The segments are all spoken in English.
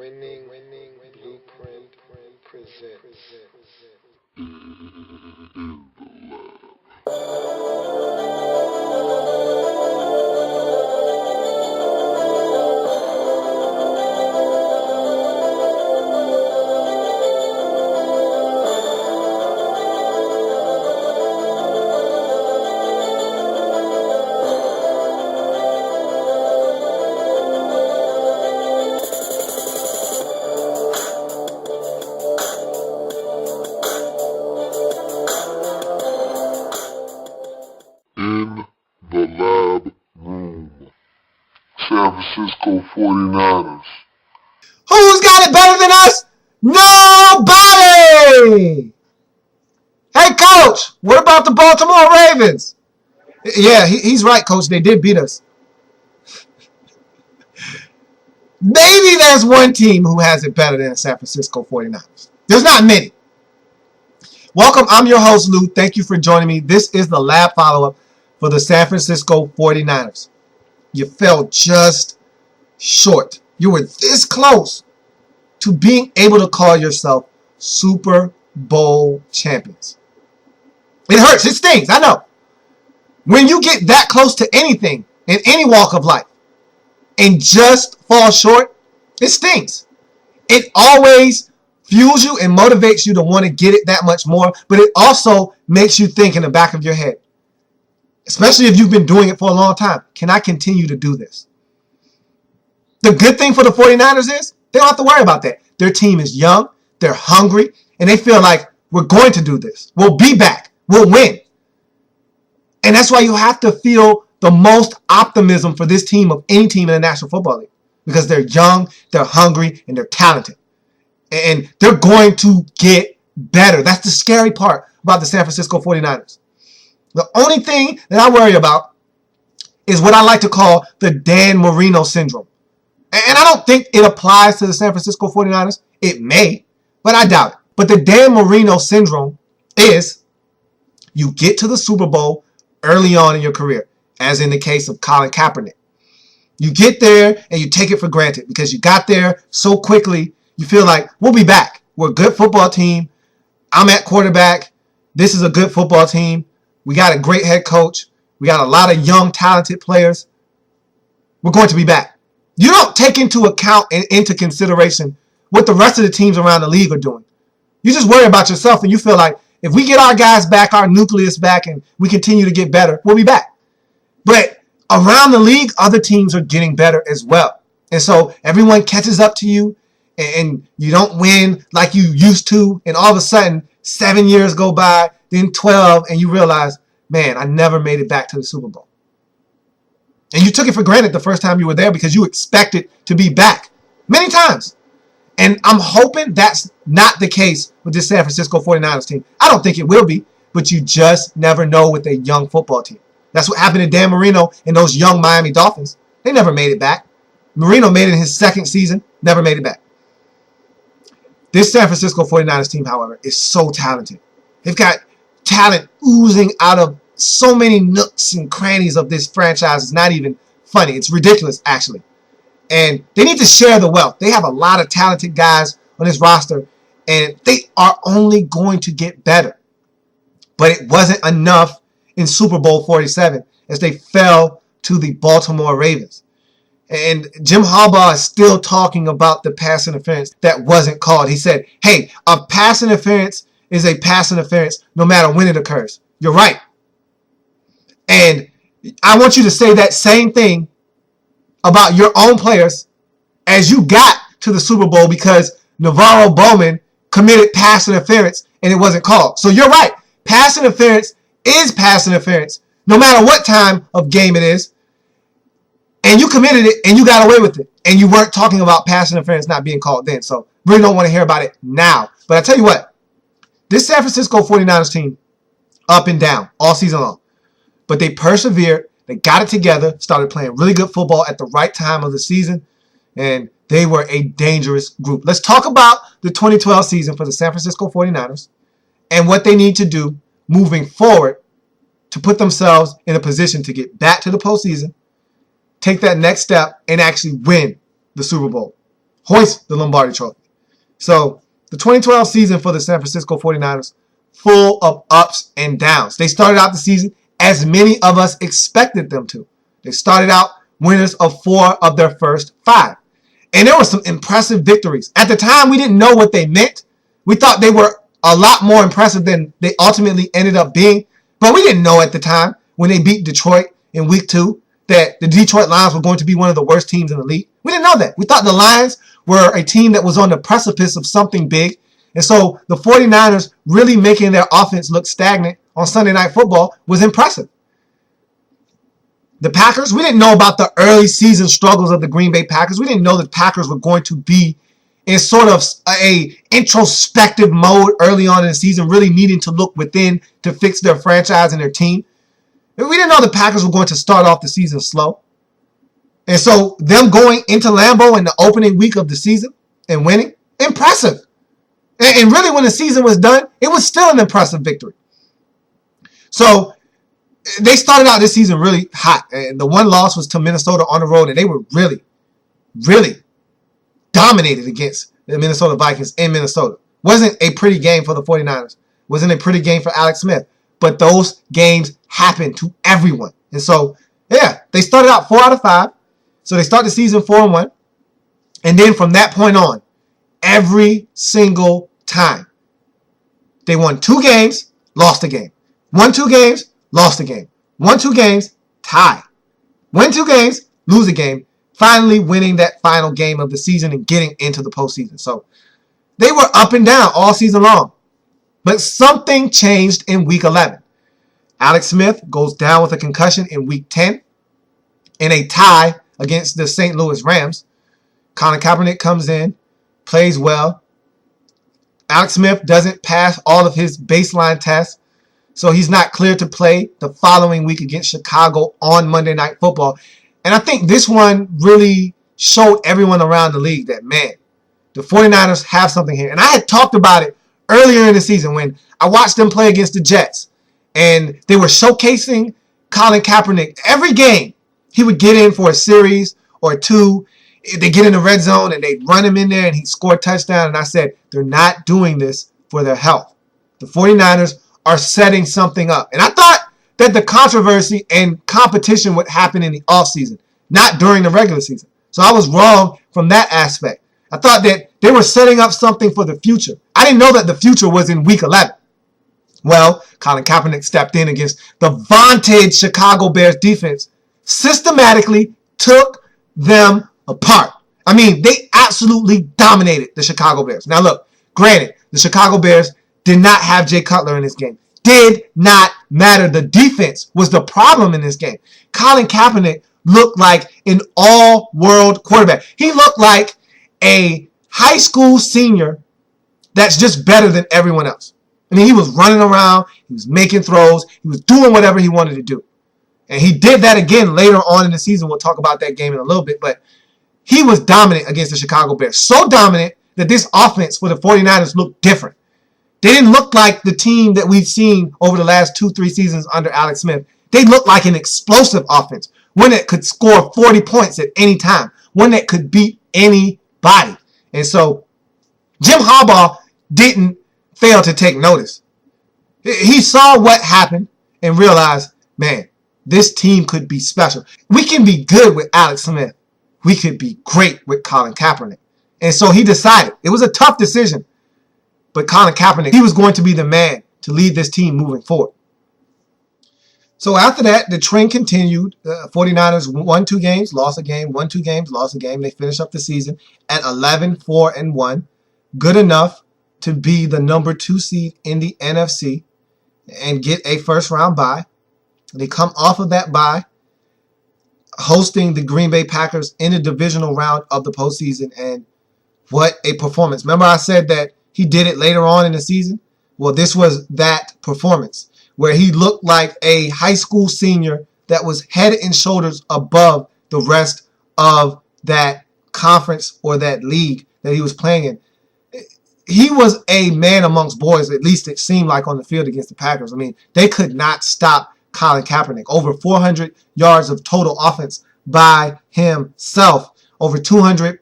Winning Blueprint presents. In the Lab room. San Francisco 49ers. Who's got it better than us? Nobody! Hey, Coach, what about the Baltimore Ravens? Yeah, he's right, Coach. They did beat us. Maybe there's one team who has it better than the San Francisco 49ers. There's not many. Welcome. I'm your host, Lou. Thank you for joining me. This is the Lab follow-up for the San Francisco 49ers. You fell just short. You were this close to being able to call yourself Super Bowl champions. It hurts. It stings. I know. When you get that close to anything in any walk of life and just fall short, it stings. It always fuels you and motivates you to want to get it that much more, but it also makes you think in the back of your head, especially if you've been doing it for a long time, can I continue to do this? The good thing for the 49ers is they don't have to worry about that. Their team is young, they're hungry, and they feel like we're going to do this. We'll be back. We'll win. And that's why you have to feel the most optimism for this team of any team in the National Football League, because they're young, they're hungry, and they're talented. And they're going to get better. That's the scary part about the San Francisco 49ers. The only thing that I worry about is what I like to call the Dan Marino syndrome. And I don't think it applies to the San Francisco 49ers. It may, but I doubt it. But the Dan Marino syndrome is you get to the Super Bowl early on in your career, as in the case of Colin Kaepernick. You get there and you take it for granted because you got there so quickly. You feel like, we'll be back. We're a good football team. I'm at quarterback. This is a good football team. We got a great head coach. We got a lot of young, talented players. We're going to be back. You don't take into account and into consideration what the rest of the teams around the league are doing. You just worry about yourself, and you feel like if we get our guys back, our nucleus back, and we continue to get better, we'll be back. But around the league, other teams are getting better as well. And so everyone catches up to you, and you don't win like you used to, and all of a sudden 7 years go by, then 12, and you realize, man, I never made it back to the Super Bowl. And you took it for granted the first time you were there because you expected to be back many times. And I'm hoping that's not the case with this San Francisco 49ers team. I don't think it will be, but you just never know with a young football team. That's what happened to Dan Marino and those young Miami Dolphins. They never made it back. Marino made it in his second season, never made it back. This San Francisco 49ers team, however, is so talented. They've got talent oozing out of so many nooks and crannies of this franchise. It's not even funny. It's ridiculous, actually. And they need to share the wealth. They have a lot of talented guys on this roster, and they are only going to get better. But it wasn't enough in Super Bowl 47 as they fell to the Baltimore Ravens. And Jim Harbaugh is still talking about the pass interference that wasn't called. He said, hey, a pass interference is a pass interference no matter when it occurs. You're right. And I want you to say that same thing about your own players as you got to the Super Bowl because Navarro Bowman committed pass interference and it wasn't called. So you're right. Pass interference is pass interference no matter what time of game it is. And you committed it and you got away with it. And you weren't talking about pass interference not being called then. So really don't want to hear about it now. But I tell you what, this San Francisco 49ers team, up and down all season long. But they persevered. They got it together, started playing really good football at the right time of the season. And they were a dangerous group. Let's talk about the 2012 season for the San Francisco 49ers and what they need to do moving forward to put themselves in a position to get back to the postseason, take that next step, and actually win the Super Bowl. hoist the Lombardi Trophy. So the 2012 season for the San Francisco 49ers, full of ups and downs. They started out the season as many of us expected them to. They started out winners of 4 of their first 5. And there were some impressive victories. At the time, we didn't know what they meant. We thought they were a lot more impressive than they ultimately ended up being. But we didn't know at the time when they beat Detroit in week 2 that the Detroit Lions were going to be one of the worst teams in the league. We didn't know that. We thought the Lions were a team that was on the precipice of something big. And so the 49ers really making their offense look stagnant on Sunday Night Football was impressive. The Packers, we didn't know about the early season struggles of the Green Bay Packers. We didn't know the Packers were going to be in sort of a introspective mode early on in the season, really needing to look within to fix their franchise and their team. We didn't know the Packers were going to start off the season slow. And so them going into Lambeau in the opening week of the season and winning, impressive. And really when the season was done, it was still an impressive victory. So they started out this season really hot. And the one loss was to Minnesota on the road, and they were really, really dominated against the Minnesota Vikings in Minnesota. Wasn't a pretty game for the 49ers. Wasn't a pretty game for Alex Smith. But those games happened to everyone. And so, yeah, they started out 4 out of 5. So they start the season 4-1. And then from that point on, every single time, they won 2 games, lost a game. Won 2 games, lost a game. Won 2 games, tie. Win 2 games, lose a game. Finally winning that final game of the season and getting into the postseason. So they were up and down all season long. But something changed in week 11. Alex Smith goes down with a concussion in week 10 in a tie against the St. Louis Rams. Colin Kaepernick comes in, plays well. Alex Smith doesn't pass all of his baseline tests, so he's not cleared to play the following week against Chicago on Monday Night Football. And I think this one really showed everyone around the league that, man, the 49ers have something here. And I had talked about it earlier in the season when I watched them play against the Jets. And they were showcasing Colin Kaepernick. Every game, he would get in for a series or 2. They get in the red zone and they'd run him in there and he'd score a touchdown. And I said, they're not doing this for their health. The 49ers are setting something up. And I thought that the controversy and competition would happen in the offseason, not during the regular season. So I was wrong from that aspect. I thought that they were setting up something for the future. I didn't know that the future was in week 11. Well, Colin Kaepernick stepped in against the vaunted Chicago Bears defense, systematically took them apart. I mean, they absolutely dominated the Chicago Bears. Now look, granted, the Chicago Bears did not have Jay Cutler in this game. Did not matter. The defense was the problem in this game. Colin Kaepernick looked like an all-world quarterback. He looked like a high school senior that's just better than everyone else. I mean, he was running around, he was making throws, he was doing whatever he wanted to do. And he did that again later on in the season. We'll talk about that game in a little bit. But he was dominant against the Chicago Bears. So dominant that this offense for the 49ers looked different. They didn't look like the team that we've seen over the last 2-3 seasons under Alex Smith. They looked like an explosive offense, one that could score 40 points at any time, one that could beat anybody. And so Jim Harbaugh didn't fail to take notice. He saw what happened and realized, man, this team could be special. We can be good with Alex Smith. We could be great with Colin Kaepernick. And so he decided. It was a tough decision. But Colin Kaepernick, he was going to be the man to lead this team moving forward. So after that, the trend continued. 49ers won 2 games, lost a game, won 2 games, lost a game. They finished up the season at 11-4-1. Good enough to be the number 2 seed in the NFC and get a first-round bye. They come off of that bye, hosting the Green Bay Packers in the divisional round of the postseason. And what a performance. Remember I said that he did it later on in the season? Well, this was that performance where he looked like a high school senior that was head and shoulders above the rest of that conference or that league that he was playing in. He was a man amongst boys, at least it seemed like on the field against the Packers. I mean, they could not stop Colin Kaepernick. Over 400 yards of total offense by himself. Over 200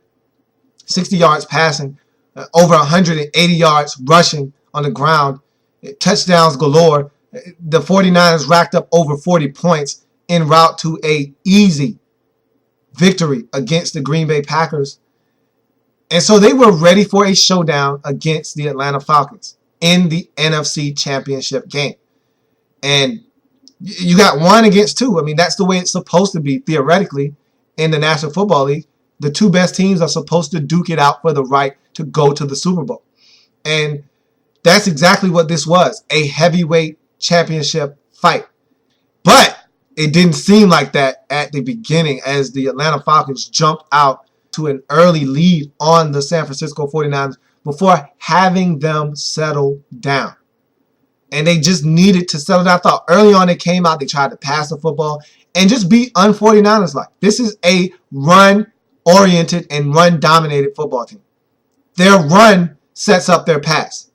60 yards passing, over 180 yards rushing on the ground, touchdowns galore. The 49ers racked up over 40 points en route to a easy victory against the Green Bay Packers. And so they were ready for a showdown against the Atlanta Falcons in the NFC Championship game. And you got 1 against 2. I mean, that's the way it's supposed to be theoretically in the National Football League. The 2 best teams are supposed to duke it out for the right to go to the Super Bowl. And that's exactly what this was, a heavyweight championship fight. But it didn't seem like that at the beginning as the Atlanta Falcons jumped out to an early lead on the San Francisco 49ers before having them settle down. And they just needed to settle down. I thought early on they came out, they tried to pass the football and just be un-49ers like. This is a run-oriented and run-dominated football team. Their run sets up their pass.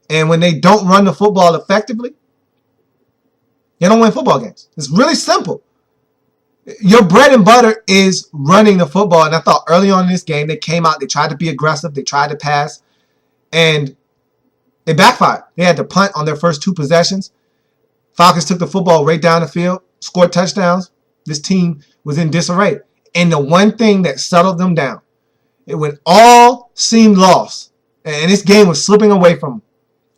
And when they don't run the football effectively, they don't win football games. It's really simple. Your bread and butter is running the football. And I thought early on in this game, they came out, they tried to be aggressive, they tried to pass, and it backfired. They had to punt on their first 2 possessions. Falcons took the football right down the field, scored touchdowns. This team was in disarray. And the one thing that settled them down, when all seemed lost, and this game was slipping away from them,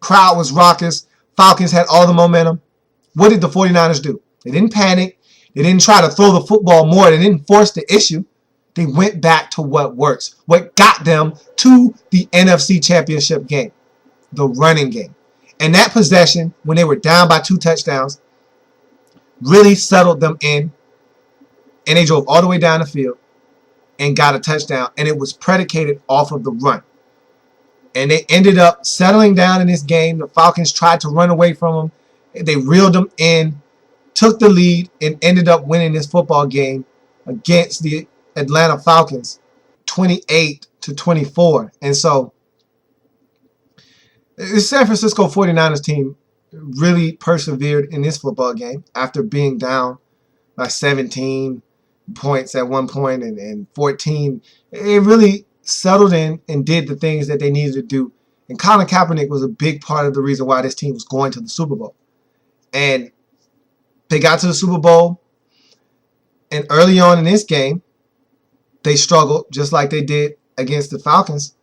crowd was raucous, Falcons had all the momentum, what did the 49ers do? They didn't panic. They didn't try to throw the football more. They didn't force the issue. They went back to what works, what got them to the NFC Championship game, the running game. And that possession, when they were down by 2 touchdowns, really settled them in, and they drove all the way down the field and got a touchdown, and it was predicated off of the run. And they ended up settling down in this game. The Falcons tried to run away from them. They reeled them in, took the lead, and ended up winning this football game against the Atlanta Falcons 28-24. And so the San Francisco 49ers team really persevered in this football game after being down by 17 points at one point and 14. It really settled in and did the things that they needed to do. And Colin Kaepernick was a big part of the reason why this team was going to the Super Bowl. And they got to the Super Bowl, and early on in this game, they struggled just like they did against the Falcons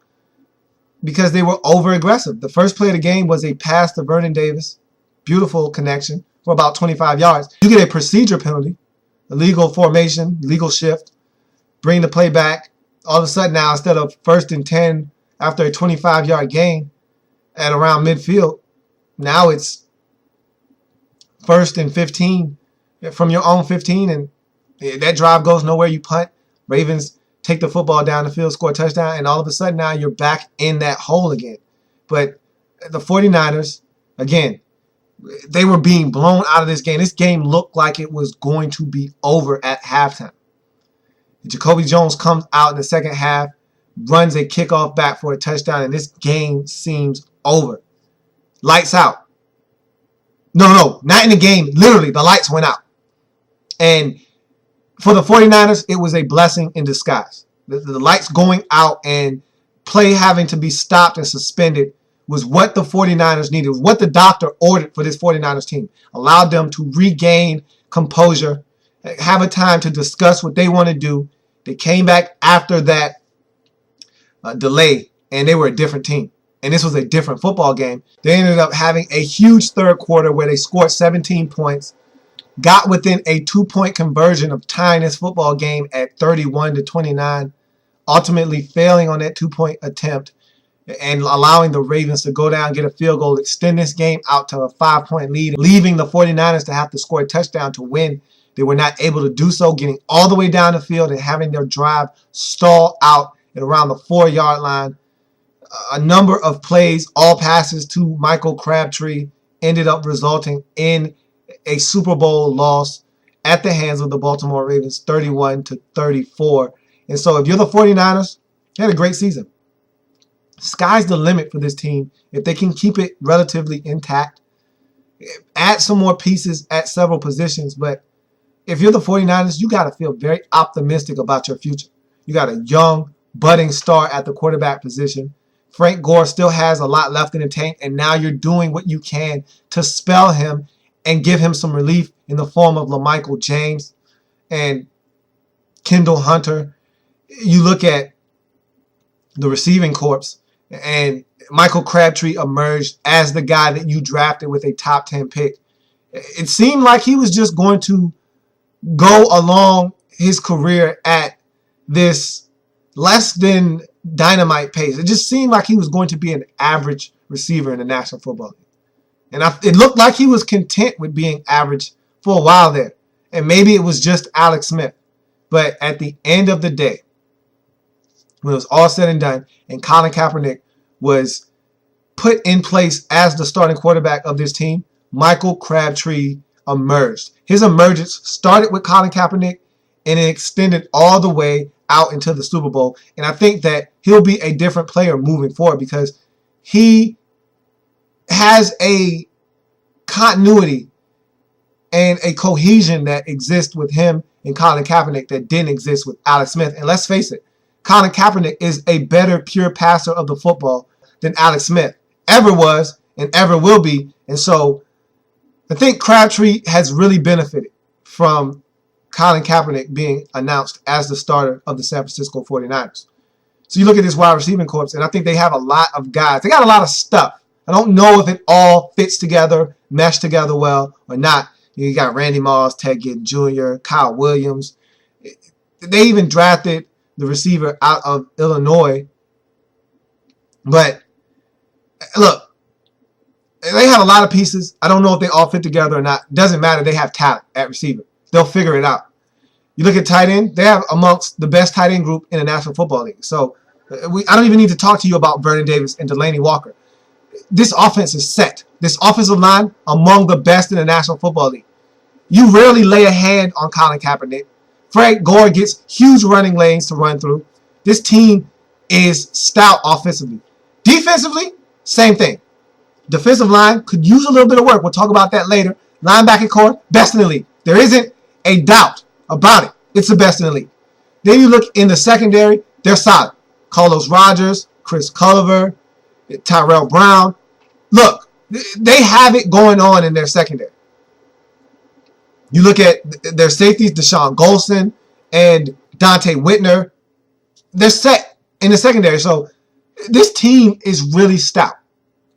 because they were over-aggressive. The first play of the game was a pass to Vernon Davis, beautiful connection for about 25 yards. You get a procedure penalty, illegal formation, legal shift, bring the play back. All of a sudden now, instead of 1st and 10 after a 25-yard gain at around midfield, now it's 1st and 15 from your own 15, and that drive goes nowhere. You punt. Ravens take the football down the field, score a touchdown, and all of a sudden now you're back in that hole again. But the 49ers, again, they were being blown out of this game. This game looked like it was going to be over at halftime. Jacoby Jones comes out in the second half, runs a kickoff back for a touchdown, and this game seems over. Lights out. No, not in the game. Literally, the lights went out. And for the 49ers, it was a blessing in disguise. The lights going out and play having to be stopped and suspended was what the 49ers needed. It was what the doctor ordered for this 49ers team. Allowed them to regain composure, have a time to discuss what they want to do. They came back after that delay, and they were a different team. And this was a different football game. They ended up having a huge third quarter where they scored 17 points, got within a 2-point conversion of tying this football game at 31-29, ultimately failing on that 2-point attempt and allowing the Ravens to go down, get a field goal, extend this game out to a 5-point lead, leaving the 49ers to have to score a touchdown to win. They were not able to do so, getting all the way down the field and having their drive stall out at around the 4-yard line. A number of plays, all passes to Michael Crabtree, ended up resulting in a Super Bowl loss at the hands of the Baltimore Ravens, 31-34. And so if you're the 49ers, they had a great season. Sky's the limit for this team if they can keep it relatively intact. Add some more pieces at several positions, but if you're the 49ers, you got to feel very optimistic about your future. You got a young, budding star at the quarterback position. Frank Gore still has a lot left in the tank, and now you're doing what you can to spell him and give him some relief in the form of LaMichael James and Kendall Hunter. You look at the receiving corps, and Michael Crabtree emerged as the guy that you drafted with a top 10 pick. It seemed like he was just going to go along his career at this less than dynamite pace. It just seemed like he was going to be an average receiver in the National Football League. And it looked like he was content with being average for a while there. And maybe it was just Alex Smith. But at the end of the day, when it was all said and done, and Colin Kaepernick was put in place as the starting quarterback of this team, Michael Crabtree emerged. His emergence started with Colin Kaepernick, and it extended all the way out into the Super Bowl. And I think that he'll be a different player moving forward because he has a continuity and a cohesion that exists with him and Colin Kaepernick that didn't exist with Alex Smith. And let's face it, Colin Kaepernick is a better pure passer of the football than Alex Smith ever was and ever will be. And so I think Crabtree has really benefited from Colin Kaepernick being announced as the starter of the San Francisco 49ers. So you look at this wide receiving corps, and I think they have a lot of guys. They got a lot of stuff. I don't know if it all fits together, mesh together well or not. You got Randy Moss, Ted Ginn Jr., Kyle Williams. They even drafted the receiver out of Illinois. But look, they have a lot of pieces. I don't know if they all fit together or not. Doesn't matter. They have talent at receiver. They'll figure it out. You look at tight end, they have amongst the best tight end group in the National Football League. So I don't even need to talk to you about Vernon Davis and Delaney Walker. This offense is set. This offensive line among the best in the National Football League. You rarely lay a hand on Colin Kaepernick. Frank Gore gets huge running lanes to run through. This team is stout offensively. Defensively, same thing. Defensive line could use a little bit of work. We'll talk about that later. Linebacking core, best in the league. There isn't a doubt about it. It's the best in the league. Then you look in the secondary, they're solid. Carlos Rogers, Chris Culliver, Tyrell Brown. Look, they have it going on in their secondary. You look at their safeties, Deshaun Golson and Dante Whitner. They're set in the secondary. So this team is really stout.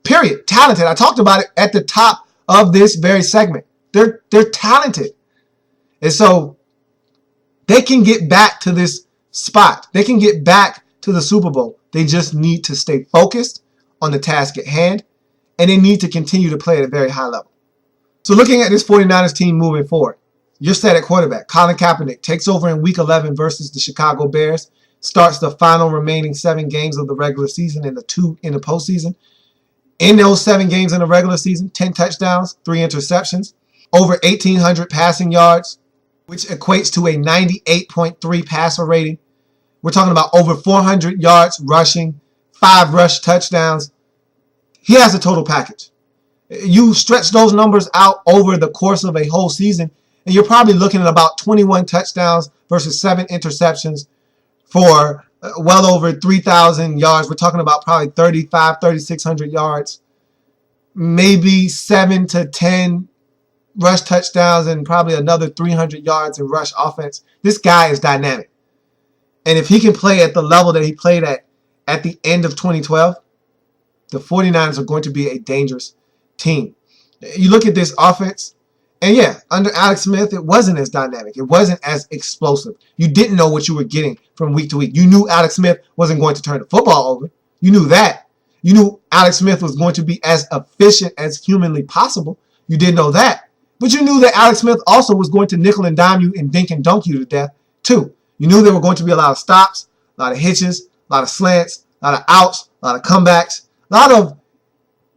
Period. Talented. I talked about it at the top of this very segment. They're talented. And so they can get back to this spot. They can get back to the Super Bowl. They just need to stay focused on the task at hand, and they need to continue to play at a very high level. So looking at this 49ers team moving forward, you're set at quarterback. Colin Kaepernick takes over in Week 11 versus the Chicago Bears, starts the final remaining 7 games of the regular season and the 2 in the postseason. In those 7 games in the regular season, 10 touchdowns, 3 interceptions, over 1,800 passing yards, which equates to a 98.3 passer rating. We're talking about over 400 yards rushing, 5 rush touchdowns. He has a total package. You stretch those numbers out over the course of a whole season, and you're probably looking at about 21 touchdowns versus 7 interceptions for well over 3,000 yards. We're talking about probably 3,600 yards, maybe 7 to 10 rush touchdowns, and probably another 300 yards in rush offense. This guy is dynamic. And if he can play at the level that he played at the end of 2012, the 49ers are going to be a dangerous team. You look at this offense, and yeah, under Alex Smith, it wasn't as dynamic. It wasn't as explosive. You didn't know what you were getting from week to week. You knew Alex Smith wasn't going to turn the football over. You knew that. You knew Alex Smith was going to be as efficient as humanly possible. You did know that. But you knew that Alex Smith also was going to nickel and dime you and dink and dunk you to death, too. You knew there were going to be a lot of stops, a lot of hitches, a lot of slants, a lot of outs, a lot of comebacks, a lot of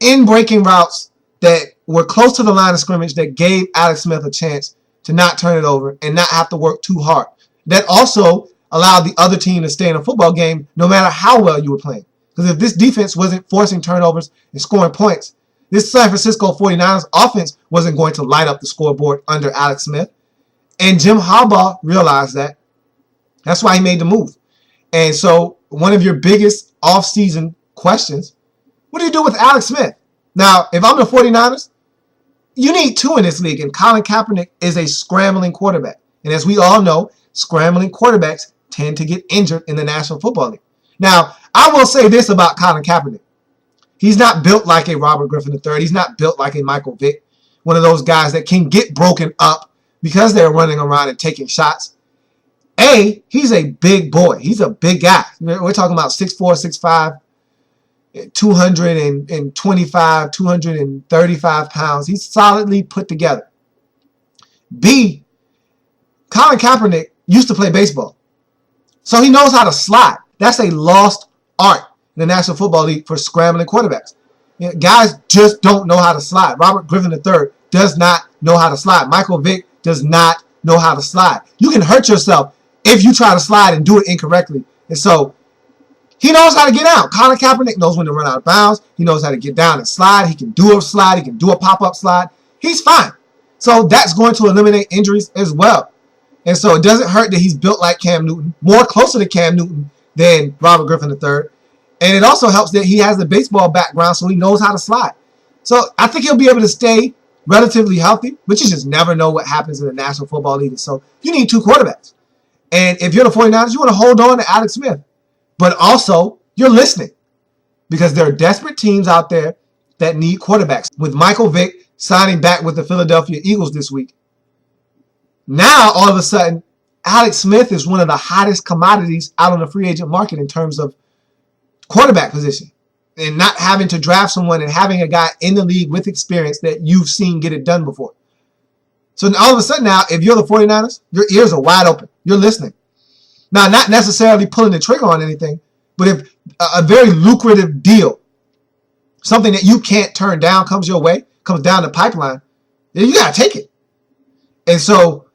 in-breaking routes that were close to the line of scrimmage that gave Alex Smith a chance to not turn it over and not have to work too hard. That also allowed the other team to stay in a football game no matter how well you were playing. Because if this defense wasn't forcing turnovers and scoring points, this San Francisco 49ers offense wasn't going to light up the scoreboard under Alex Smith. And Jim Harbaugh realized that. That's why he made the move. And so one of your biggest offseason questions, what do you do with Alex Smith? Now, if I'm the 49ers, you need two in this league, and Colin Kaepernick is a scrambling quarterback. And as we all know, scrambling quarterbacks tend to get injured in the National Football League. Now, I will say this about Colin Kaepernick. He's not built like a Robert Griffin III. He's not built like a Michael Vick, one of those guys that can get broken up because they're running around and taking shots. He's a big boy. He's a big guy. We're talking about 6'4", 6'5", 225, 235 pounds. He's solidly put together. B, Colin Kaepernick used to play baseball, so he knows how to slide. That's a lost art in the National Football League for scrambling quarterbacks. Guys just don't know how to slide. Robert Griffin III does not know how to slide. Michael Vick does not know how to slide. You can hurt yourself if you try to slide and do it incorrectly. And so he knows how to get out. Colin Kaepernick knows when to run out of bounds. He knows how to get down and slide. He can do a slide. He can do a pop-up slide. He's fine. So that's going to eliminate injuries as well. And so it doesn't hurt that he's built like Cam Newton, more closer to Cam Newton than Robert Griffin III. And it also helps that he has a baseball background, so he knows how to slide. So I think he'll be able to stay relatively healthy, but you just never know what happens in the National Football League. So you need two quarterbacks. And if you're the 49ers, you want to hold on to Alex Smith. But also, you're listening, because there are desperate teams out there that need quarterbacks. With Michael Vick signing back with the Philadelphia Eagles this week, now all of a sudden, Alex Smith is one of the hottest commodities out on the free agent market in terms of quarterback position. And not having to draft someone and having a guy in the league with experience that you've seen get it done before. So all of a sudden now, if you're the 49ers, your ears are wide open. You're listening. Now, not necessarily pulling the trigger on anything, but if a very lucrative deal, something that you can't turn down comes your way, comes down the pipeline, then you got to take it. And so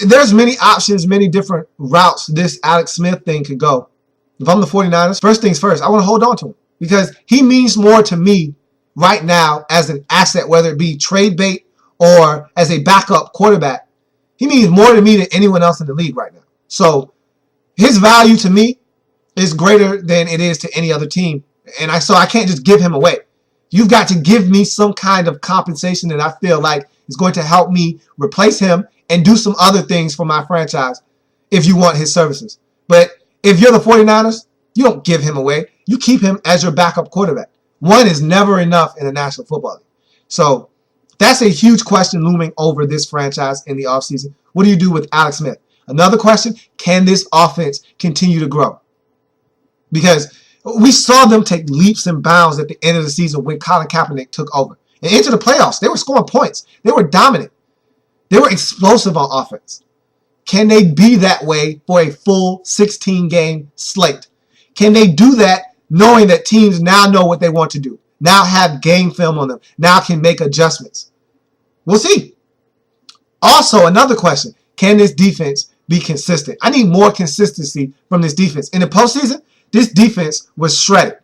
there's many options, many different routes this Alex Smith thing could go. If I'm the 49ers, first things first, I want to hold on to him because he means more to me right now as an asset, whether it be trade bait or as a backup quarterback. He means more to me than anyone else in the league right now. So his value to me is greater than it is to any other team. And so I can't just give him away. You've got to give me some kind of compensation that I feel like is going to help me replace him and do some other things for my franchise if you want his services. But if you're the 49ers, you don't give him away. You keep him as your backup quarterback. One is never enough in the National Football League. So that's a huge question looming over this franchise in the offseason. What do you do with Alex Smith? Another question, can this offense continue to grow? Because we saw them take leaps and bounds at the end of the season when Colin Kaepernick took over. And into the playoffs, they were scoring points. They were dominant. They were explosive on offense. Can they be that way for a full 16-game slate? Can they do that knowing that teams now know what they want to do, now have game film on them, now can make adjustments? We'll see. Also, another question, can this defense be consistent? I need more consistency from this defense. In the postseason, this defense was shredded.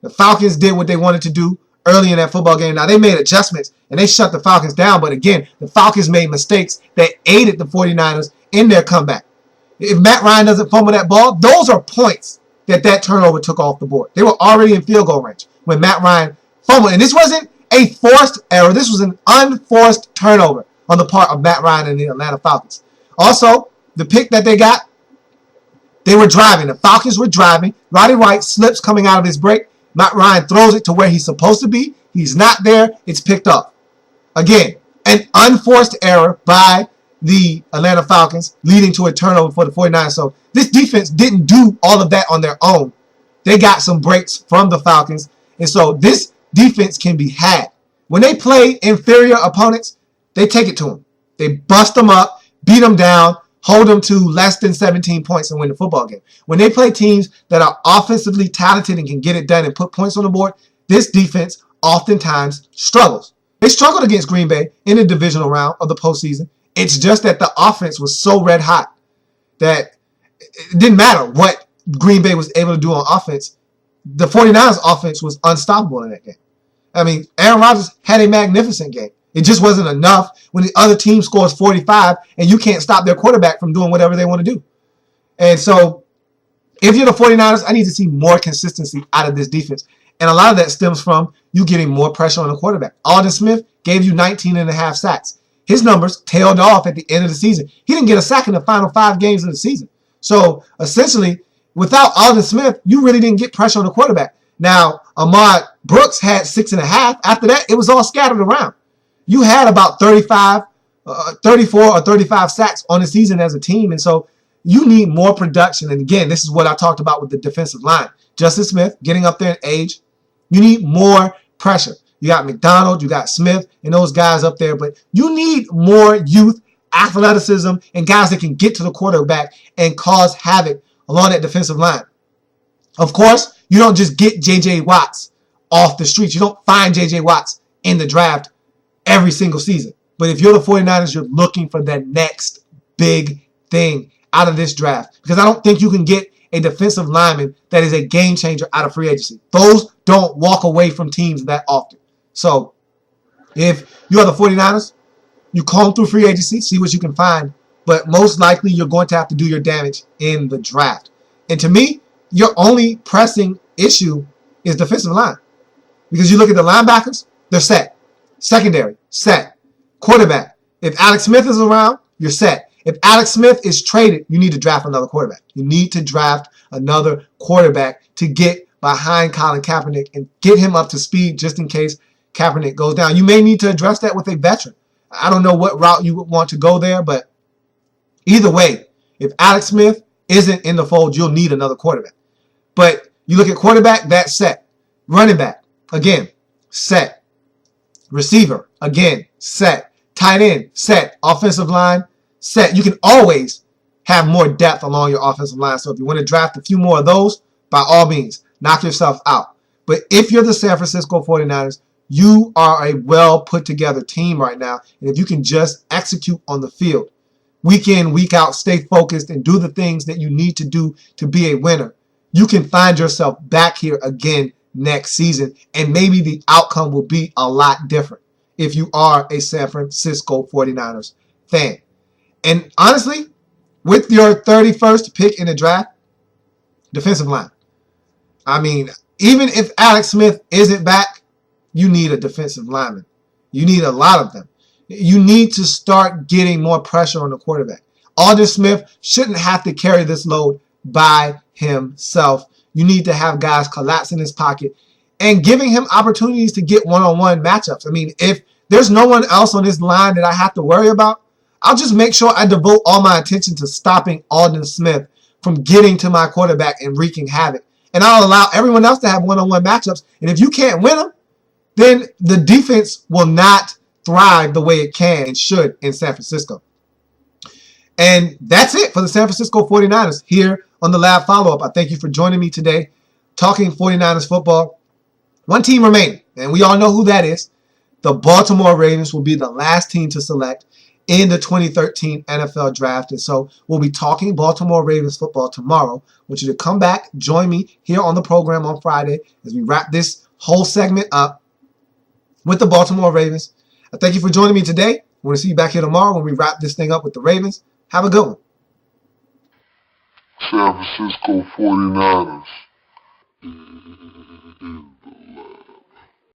The Falcons did what they wanted to do early in that football game. Now, they made adjustments, and they shut the Falcons down. But again, the Falcons made mistakes that aided the 49ers in their comeback. If Matt Ryan doesn't fumble that ball, those are points that turnover took off the board. They were already in field goal range when Matt Ryan fumbled. And this wasn't a forced error. This was an unforced turnover on the part of Matt Ryan and the Atlanta Falcons. Also, the pick that they got, they were driving. The Falcons were driving. Roddy White slips coming out of his break. Matt Ryan throws it to where he's supposed to be. He's not there. It's picked up. Again, an unforced error by the Atlanta Falcons leading to a turnover for the 49ers. So this defense didn't do all of that on their own. They got some breaks from the Falcons. And so this defense can be had. When they play inferior opponents, they take it to them. They bust them up, beat them down, hold them to less than 17 points and win the football game. When they play teams that are offensively talented and can get it done and put points on the board, this defense oftentimes struggles. They struggled against Green Bay in the divisional round of the postseason. It's just that the offense was so red hot that it didn't matter what Green Bay was able to do on offense. The 49ers offense was unstoppable in that game. I mean, Aaron Rodgers had a magnificent game. It just wasn't enough when the other team scores 45 and you can't stop their quarterback from doing whatever they want to do. And so If you're the 49ers, I need to see more consistency out of this defense. And a lot of that stems from you getting more pressure on the quarterback. Aldon Smith gave you 19 and a half sacks. His numbers tailed off at the end of the season. He didn't get a sack in the final 5 games of the season. So essentially, without Aldon Smith, you really didn't get pressure on the quarterback. Now, Ahmad Brooks had 6.5. After that, it was all scattered around. You had about 34 or 35 sacks on the season as a team. And so you need more production. And again, this is what I talked about with the defensive line. Justin Smith getting up there in age. You need more pressure. You got McDonald, you got Smith, and those guys up there. But you need more youth, athleticism, and guys that can get to the quarterback and cause havoc along that defensive line. Of course, you don't just get J.J. Watts off the streets. You don't find J.J. Watts in the draft every single season. But if you're the 49ers, you're looking for that next big thing out of this draft. Because I don't think you can get a defensive lineman that is a game changer out of free agency. Those don't walk away from teams that often. So if you are the 49ers, you comb through free agency, see what you can find. But most likely you're going to have to do your damage in the draft. And to me, your only pressing issue is defensive line. Because you look at the linebackers, they're set. Secondary, set. Quarterback, if Alex Smith is around, you're set. If Alex Smith is traded, you need to draft another quarterback. You need to draft another quarterback to get behind Colin Kaepernick and get him up to speed just in case Kaepernick goes down. You may need to address that with a veteran. I don't know what route you would want to go there, but either way, if Alex Smith isn't in the fold, you'll need another quarterback. But you look at quarterback, that's set. Running back, again, set. Receiver, again, set. Tight end, set. Offensive line, set. You can always have more depth along your offensive line. So if you want to draft a few more of those, by all means, knock yourself out. But if you're the San Francisco 49ers, you are a well put together team right now. And if you can just execute on the field, week in, week out, stay focused and do the things that you need to do to be a winner, you can find yourself back here again next season. And maybe the outcome will be a lot different if you are a San Francisco 49ers fan. And honestly, with your 31st pick in the draft, defensive line. I mean, even if Alex Smith isn't back, you need a defensive lineman. You need a lot of them. You need to start getting more pressure on the quarterback. Aldon Smith shouldn't have to carry this load by himself. You need to have guys collapse in his pocket and giving him opportunities to get one-on-one matchups. I mean, if there's no one else on this line that I have to worry about, I'll just make sure I devote all my attention to stopping Aldon Smith from getting to my quarterback and wreaking havoc. And I'll allow everyone else to have one-on-one matchups. And if you can't win them, then the defense will not thrive the way it can and should in San Francisco. And that's it for the San Francisco 49ers here on the Lab Follow-Up. I thank you for joining me today, talking 49ers football. One team remaining, and we all know who that is. The Baltimore Ravens will be the last team to select in the 2013 NFL Draft. And so we'll be talking Baltimore Ravens football tomorrow. I want you to come back, join me here on the program on Friday as we wrap this whole segment up with the Baltimore Ravens. I thank you for joining me today. I want to see you back here tomorrow when we wrap this thing up with the Ravens. Have a good one. San Francisco 49ers.